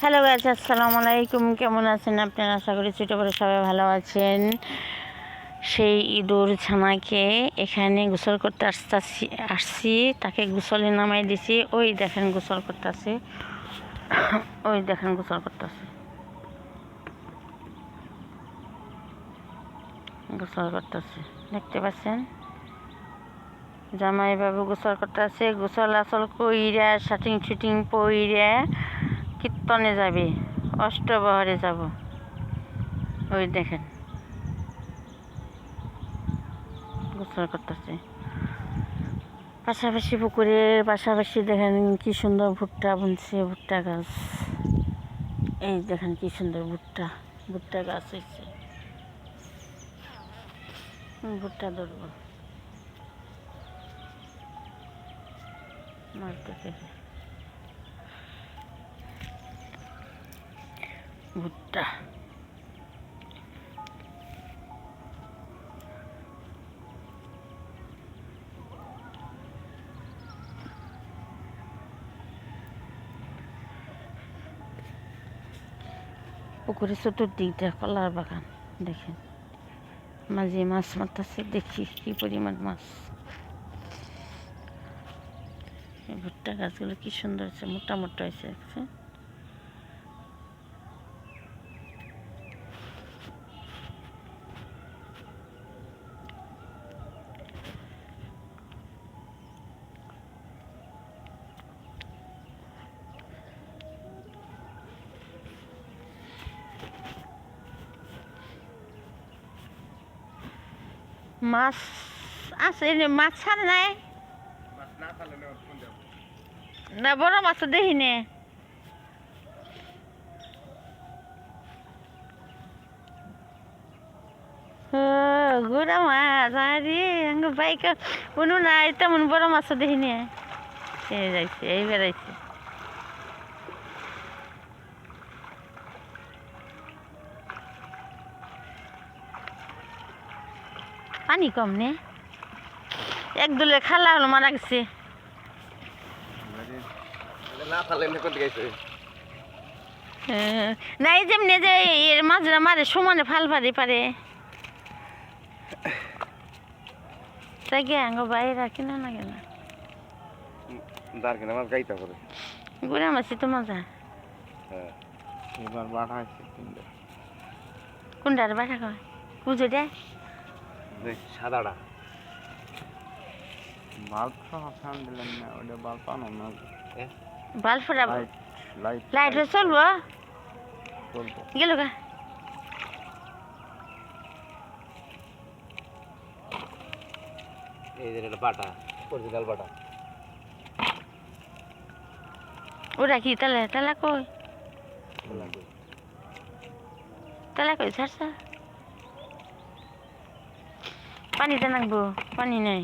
Hello guys, আসসালামু আলাইকুম। কেমন আছেন আপনারা? আশা করি ছোটো বড় সবাই ভালো আছেন। সেই ইঁদুর ছানাকে এখানে গোসল করতে আসছি, তাকে গোসলে নামাই দিছি। ওই দেখেন গোসল করতেছে, ওই দেখেন গোসল করতেছে, গোসল করতেছে, দেখতে পাচ্ছেন? জামাইবাবু গোসল করতেছে। গোসল আসল কইরা শাটিং শুটিং পইরা কীর্তনে যাবে, অষ্টবহরে যাব। ওই দেখেন গোসল করতেছে। পাশাপাশি পুকুরের পাশাপাশি দেখেন কি সুন্দর ভুট্টা বুনছে, ভুট্টা গাছ। এই দেখেন কি সুন্দর ভুট্টা ভুট্টা গাছ হয়েছে। ভুট্টা ধরবো মারতে থেকে ভুট্টা। পুকুরের চতুর্দিকটা কলার বাগান, দেখেন মাঝে মাছ মারতেছে, দেখি কি পরিমাণ মাছ। এই ভুট্টা গাছগুলো কি সুন্দর হয়েছে, মোটা মোটা হয়েছে। দেখছেন? মাছ আছে, মাছ ছাড়ে নাই না, বড় মাছ তো দেখি নে। গুড়া মাছ, আরে আঙ্গ বাইক কোনো নাই, তেমন বড় মাছ তো দেখি নে। এই যাইছে, এই বেড়াইছে। পানি কম নে, এক দুলে খালা হলো মারা গেছে। না এই যেমনি যে এর মাঝরা মারে সমানে ফাল পারে পারে তাই গে আঙ্গ বাইরা কিনা না কেনা গুড়া মাছি তো মজা। এবার বাড়া কোনটার বাটা কয় বুঝে দেয় সাদাটা বাল্ব ফ্যান দিলেন না, ওটা বাল্ব পানো না। বাল ফোটাবো, লাইট লাইট চলবো, চলবো। গেল গা। এই যে এটা বাটা, অরিজিনাল বাটা। ওরা কি তালা তালা কই, তালা কই ছাড়ছা? পানিতে নাকবো, পানি নাই।